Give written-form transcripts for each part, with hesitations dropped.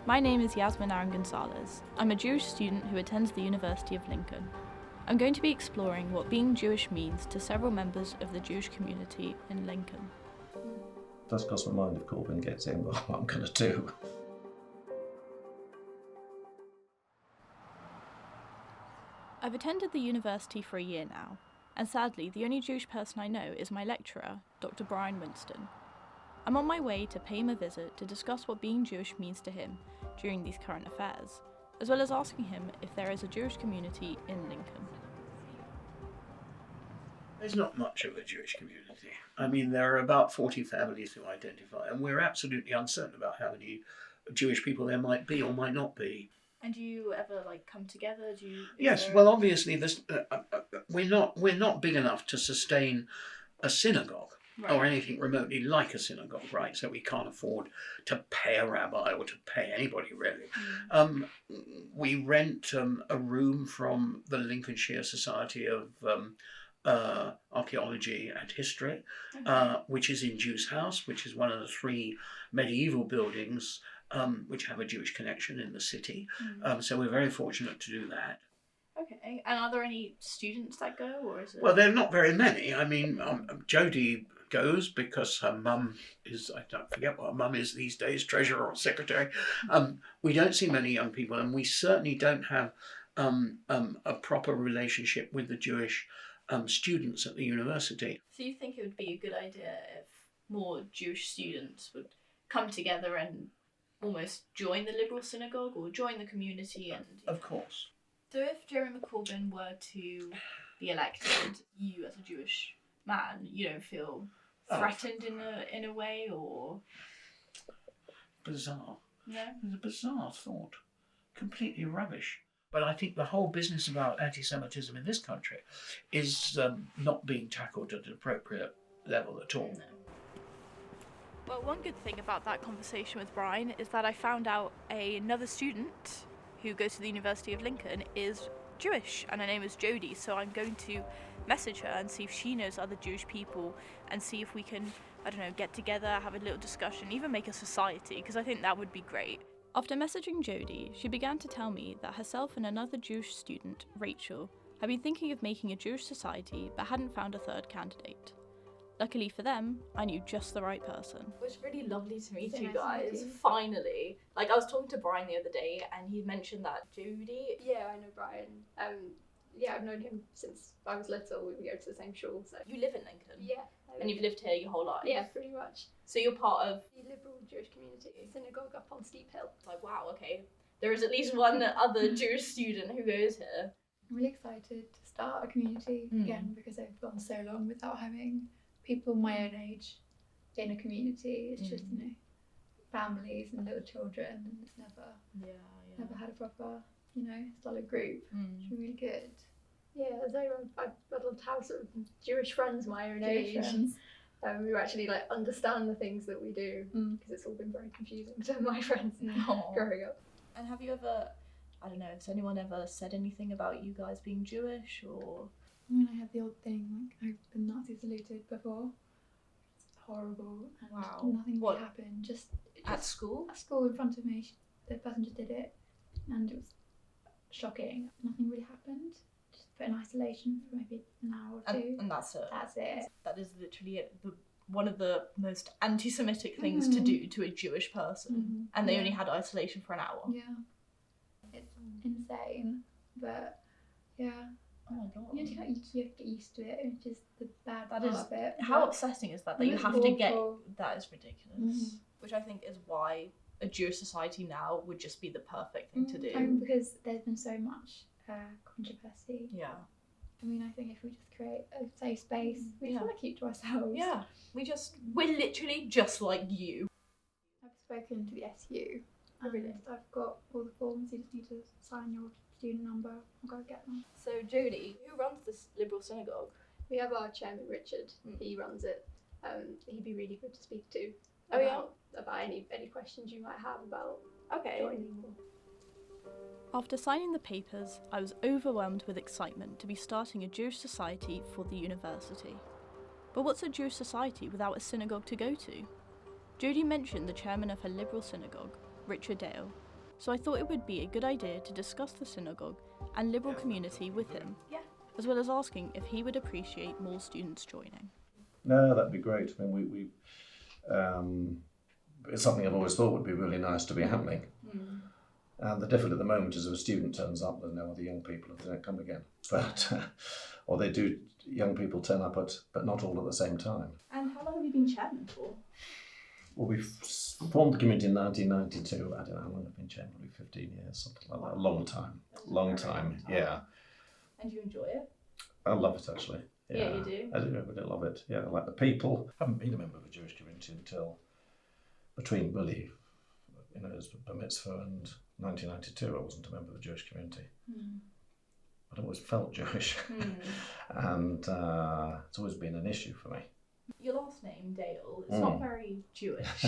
My name is Yasmin Aaron Gonzalez. I'm a Jewish student who attends the University of Lincoln. I'm going to be exploring what being Jewish means to several members of the Jewish community in Lincoln. Does cross my mind if Corbyn gets in, but what I'm going to do. I've attended the university for a year now, and sadly the only Jewish person I know is my lecturer, Dr. Brian Winston. I'm on my way to pay him a visit to discuss what being Jewish means to him during these current affairs, as well as asking him if there is a Jewish community in Lincoln. There's not much of a Jewish community. I mean, there are about 40 families who identify, and we're absolutely uncertain about how many Jewish people there might be or might not be. And do you ever come together? Yes, well, obviously, this we're not big enough to sustain a synagogue. Right. Or anything remotely like a synagogue, right? So we can't afford to pay a rabbi or to pay anybody, really. We rent a room from the Lincolnshire Society of Archaeology and History, which is in Jew's House, which is one of the 3 medieval buildings which have a Jewish connection in the city. So we're very fortunate to do that. Okay, and are there any students that go, or is it? Well, there are not very many. I mean, Jodie goes because her mum is, I don't forget what her mum is these days, treasurer or secretary. We don't see many young people, and we certainly don't have a proper relationship with the Jewish students at the university. So you think it would be a good idea if more Jewish students would come together and almost join the liberal synagogue or join the community? And Of course. So if Jeremy Corbyn were to be elected, you as a Jewish man, you don't feel threatened in a way, or bizarre? No, it's a bizarre thought, completely rubbish. But I think the whole business about anti-Semitism in this country is not being tackled at an appropriate level at all. No. Well, one good thing about that conversation with Brian is that I found out another student who goes to the University of Lincoln is Jewish, and her name is Jodie, so I'm going to message her and see if she knows other Jewish people and see if we can, get together, have a little discussion, even make a society, because I think that would be great. After messaging Jodie, she began to tell me that herself and another Jewish student, Rachel, had been thinking of making a Jewish society but hadn't found a third candidate. Luckily for them, I knew just the right person. It was really lovely to meet you guys, finally. I was talking to Brian the other day and he mentioned that Jodie... Yeah, I know Brian. I've known him since I was little. We go to the same school. So. You live in Lincoln? Yeah. And you've lived here your whole life? Yeah, pretty much. So you're part of... the liberal Jewish community synagogue up on Steep Hill. It's wow, okay. There is at least one other Jewish student who goes here. I'm really excited to start a community again because I've gone so long without having people my own age in a community. It's just, families and little children, and it's never had a proper, solid group. It's really good. Yeah, I'd love to have sort of Jewish friends my own age. Who actually understand the things that we do, because it's all been very confusing to my friends growing up. And have you ever, has anyone ever said anything about you guys being Jewish, or? I mean, I had the odd thing, I've been Nazi saluted before. It's horrible, and nothing really happened. Just at school? At school in front of me, the person just did it, and it was shocking. Nothing really happened. Just put in isolation for maybe an hour or 2. And that's it. That's it. That is literally it. One of the most anti-Semitic things to do to a Jewish person, and they only had isolation for an hour. Yeah, it's insane, but yeah. Oh my god. You have to get used to it, which is the bad part of it. How upsetting is that you have to get... That is ridiculous. Which I think is why a Jewish society now would just be the perfect thing to do. Because there's been so much controversy. Yeah. I mean, I think if we just create a safe space, we just want to keep to ourselves. Yeah. We're literally just like you. I've spoken to the SU. I've got all the forms. You just need to sign your student number. I'll go get them. So Jodie, who runs this liberal synagogue? We have our chairman Richard. He runs it. He'd be really good to speak to. About any questions you might have about joining. After signing the papers, I was overwhelmed with excitement to be starting a Jewish society for the university. But what's a Jewish society without a synagogue to go to? Jodie mentioned the chairman of her liberal synagogue, Richard Dale, So I thought it would be a good idea to discuss the synagogue and liberal community with him, as well as asking if he would appreciate more students joining. No, that'd be great. I mean, we it's something I've always thought would be really nice to be happening. And the difficulty at the moment is if a student turns up, there's no other young people if they don't come again. But or they do, young people turn up, but not all at the same time. And how long have you been chairman for? Well, we formed the community in 1992. I don't know how long I've been chairman, probably 15 years, something like that. A long time, yeah. And you enjoy it? I love it, actually. Yeah, you do? I do, I really love it. Yeah, I like the people. I haven't been a member of a Jewish community until between, really, it was bar mitzvah and 1992. I wasn't a member of a Jewish community. But I always felt Jewish. And it's always been an issue for me. Your last name, Dale, it's not very Jewish.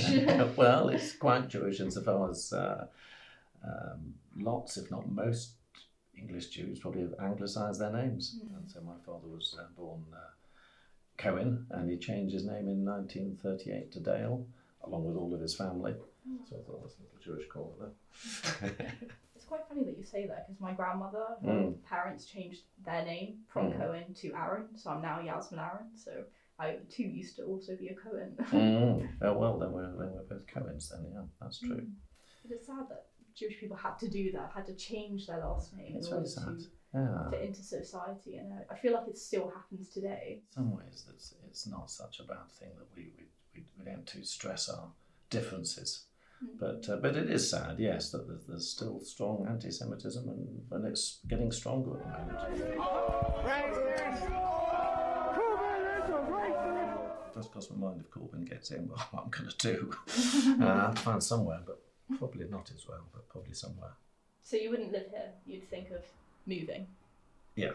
Well, it's quite Jewish insofar as lots, if not most, English Jews probably have anglicised their names. And so my father was born Cohen, and he changed his name in 1938 to Dale, along with all of his family. So I thought that's a little Jewish call there. It's quite funny that you say that, because my grandmother, her parents changed their name from Cohen to Aaron, so I'm now Yasmin Aaron, so I too used to also be a Cohen. Oh well, then we're both Cohens then, yeah, that's true. But it's sad that Jewish people had to do that, had to change their last name It's in order very sad. to fit into society, and I feel like it still happens today. In some ways, it's not such a bad thing that we don't too stress our differences. But it is sad, yes, that there's still strong anti-Semitism, and it's getting stronger at the moment. It does cross my mind if Corbyn gets in, well, what I'm going to do. I'll find somewhere, but probably not as well, but probably somewhere. So you wouldn't live here? You'd think of moving? Yeah.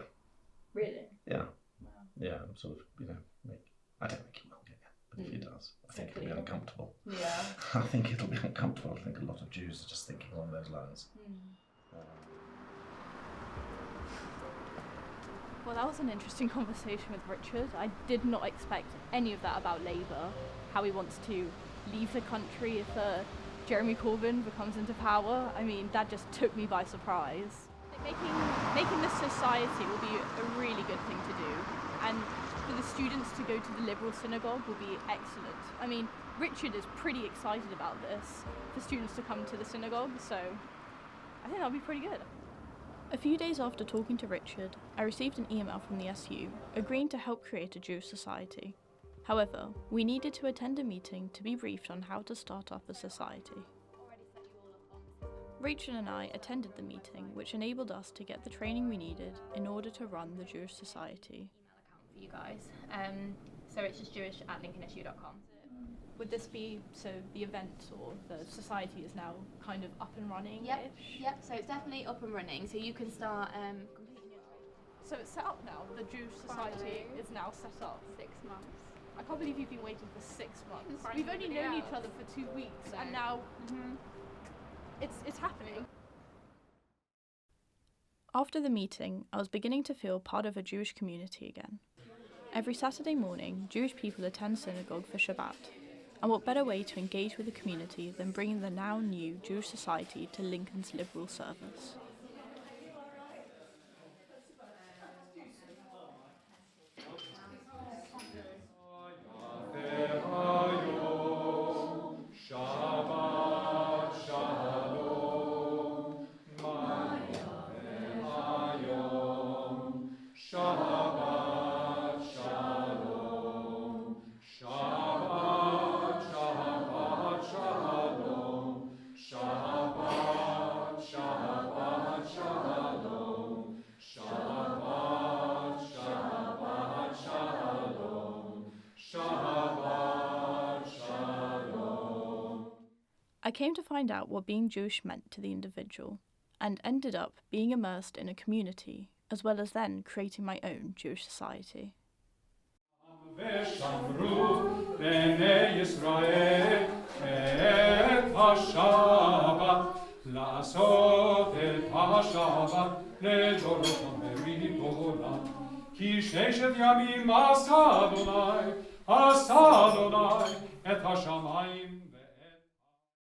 Really? Yeah. Wow. Yeah, I'm sort of, I don't think he will get it, but if he does, I think it'll be uncomfortable. Yeah. I think it'll be uncomfortable. I think a lot of Jews are just thinking along those lines. Well, that was an interesting conversation with Richard. I did not expect any of that about Labour, how he wants to leave the country if Jeremy Corbyn becomes into power. I mean, that just took me by surprise. Making this society will be a really good thing to do, and for the students to go to the liberal synagogue will be excellent. I mean, Richard is pretty excited about this, for students to come to the synagogue, so I think that'll be pretty good. A few days after talking to Richard, I received an email from the SU agreeing to help create a Jewish society. However, we needed to attend a meeting to be briefed on how to start up a society. Rachel and I attended the meeting, which enabled us to get the training we needed in order to run the Jewish society. For you guys, so it's just jewish@lincolnsu.com. Would this be, so the event or the society is now kind of up and running-ish? Yep, so it's definitely up and running, so you can start completing your training. So it's set up now, the Jewish society is now set up. 6 months. I can't believe you've been waiting for 6 months. Finally We've only figured it known out. each other for 2 weeks, and now it's happening. After the meeting, I was beginning to feel part of a Jewish community again. Every Saturday morning, Jewish people attend synagogue for Shabbat. And what better way to engage with the community than bringing the now new Jewish society to Lincoln's liberal service? I came to find out what being Jewish meant to the individual, and ended up being immersed in a community, as well as then creating my own Jewish society.